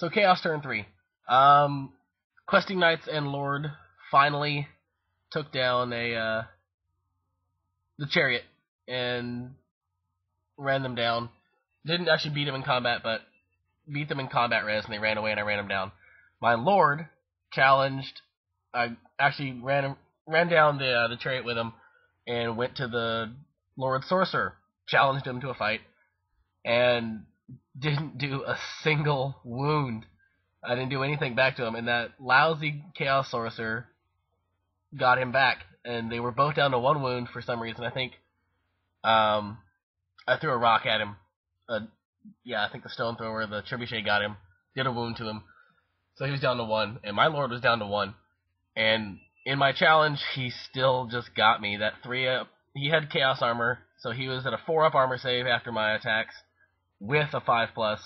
So Chaos turn 3. Questing Knights and Lord finally took down the chariot and ran them down. Didn't actually beat them in combat, but beat them in combat res, and they ran away, and I ran them down. My Lord challenged. I actually ran down the chariot with him, and went to the Lord Sorcerer, challenged him to a fight, and didn't do a single wound. I didn't do anything back to him, and that lousy Chaos Sorcerer got him back, and they were both down to 1 wound for some reason. I think I threw a rock at him. I think the stone thrower, the trebuchet, got him, did a wound to him, so he was down to 1, and my Lord was down to 1, and in my challenge, he still just got me. That 3-up, he had Chaos Armor, so he was at a 4-up armor save after my attacks, with a 5+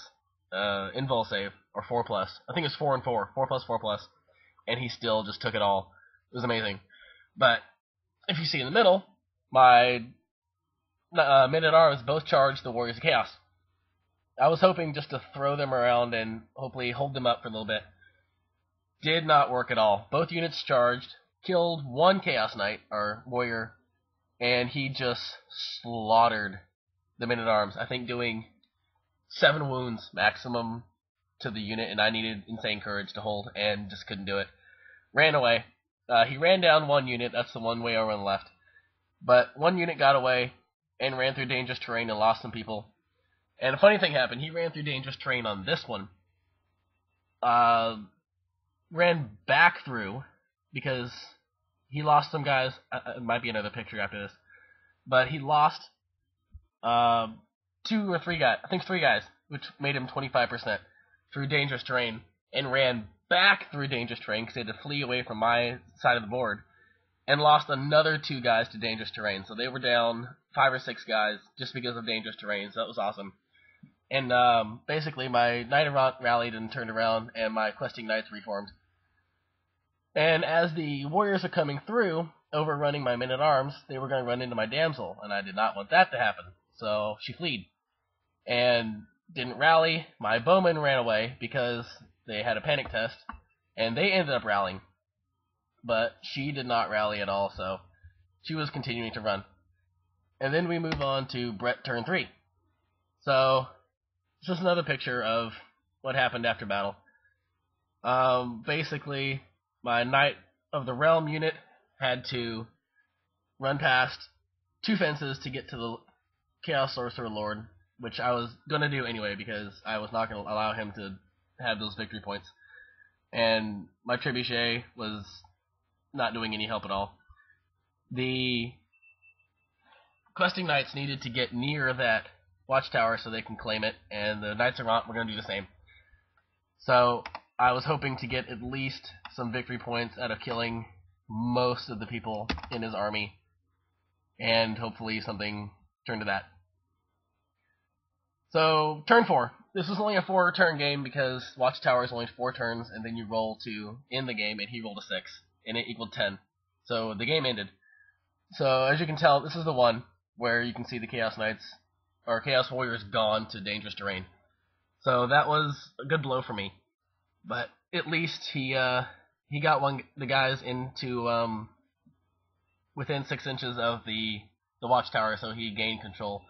invul save, or 4+. I think it was 4 and 4, 4+, 4+, and he still just took it all. It was amazing. But if you see in the middle, my men-at-arms both charged the Warriors of Chaos. I was hoping just to throw them around and hopefully hold them up for a little bit. Did not work at all. Both units charged, killed 1 Chaos Knight, or Warrior, and he just slaughtered the men-at-arms. I think doing 7 wounds maximum to the unit, and I needed insane courage to hold, and just couldn't do it. Ran away. He ran down 1 unit, that's the one way over on the left. But 1 unit got away, and ran through dangerous terrain and lost some people. And a funny thing happened, he ran through dangerous terrain on this one. Ran back through, because he lost some guys. It might be another picture after this. But he lost 2 or 3 guys, I think 3 guys, which made him 25% through dangerous terrain, and ran back through dangerous terrain because he had to flee away from my side of the board, and lost another 2 guys to dangerous terrain. So they were down 5 or 6 guys just because of dangerous terrain, so that was awesome. And basically my Knight Errant rallied and turned around, and my Questing Knights reformed. And as the Warriors are coming through, overrunning my men-at-arms, they were going to run into my Damsel, and I did not want that to happen. So she fled. And didn't rally. My Bowmen ran away because they had a panic test, and they ended up rallying. But she did not rally at all, so she was continuing to run. And then we move on to Brett turn 3. So, it's just another picture of what happened after battle. Basically, my Knight of the Realm unit had to run past 2 fences to get to the Chaos Sorcerer Lord, which I was going to do anyway because I was not going to allow him to have those victory points. And my Trebuchet was not doing any help at all. The Questing Knights needed to get near that watchtower so they can claim it, and the Knights Errant were going to do the same. So I was hoping to get at least some victory points out of killing most of the people in his army, and hopefully something turned to that. So, turn 4. This was only a 4-turn game because Watchtower is only 4 turns, and then you roll to end the game, and he rolled a 6, and it equaled 10. So the game ended. So, as you can tell, this is the one where you can see the Chaos Knights, or Chaos Warriors, gone to dangerous terrain. So that was a good blow for me. But at least he got the guys into within 6 inches of the Watchtower, so he gained control.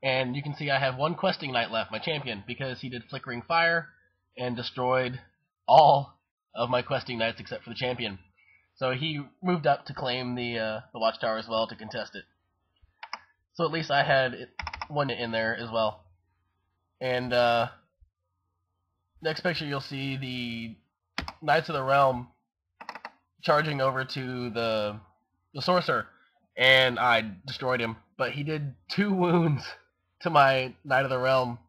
And you can see I have 1 Questing Knight left, my champion, because he did Flickering Fire and destroyed all of my Questing Knights except for the champion. So he moved up to claim the Watchtower as well to contest it. So at least I had 1 in there as well. And next picture you'll see the Knights of the Realm charging over to the Sorcerer, and I destroyed him. But he did 2 wounds to my Knight of the Realm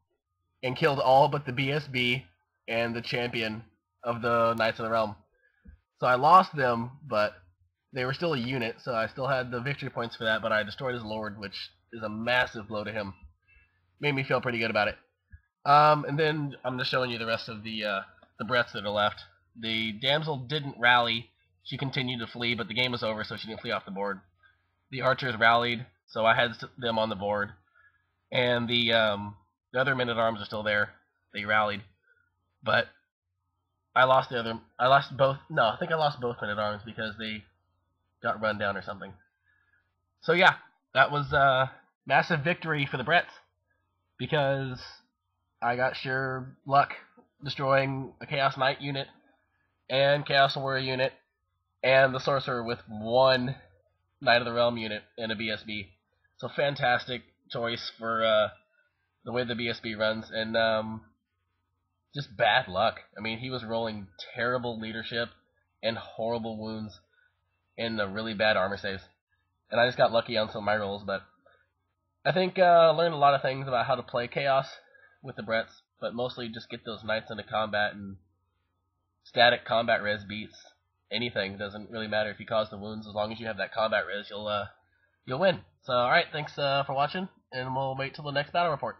and killed all but the BSB and the champion of the Knights of the Realm. So I lost them, but they were still a unit, so I still had the victory points for that, but I destroyed his Lord, which is a massive blow to him. Made me feel pretty good about it. And then I'm just showing you the rest of the brets that are left. The Damsel didn't rally. She continued to flee, but the game was over, so she didn't flee off the board. The archers rallied, so I had them on the board. And the other men-at-arms are still there. They rallied. But I lost the other. I lost both. No, I think I lost both men at arms because they got run down or something. So yeah, that was a massive victory for the Brets because I got sheer luck destroying a Chaos Knight unit and Chaos Warrior unit and the Sorcerer with one Knight of the Realm unit and a BSB. So fantastic choice for the way the BSB runs, and just bad luck. I mean, he was rolling terrible leadership and horrible wounds and really bad armor saves. And I just got lucky on some of my rolls, but I think I learned a lot of things about how to play Chaos with the Brets, but mostly just get those Knights into combat, and static combat res beats anything. It doesn't really matter if you cause the wounds, as long as you have that combat res, you'll win. So, alright, thanks for watching, and we'll wait till the next battle report.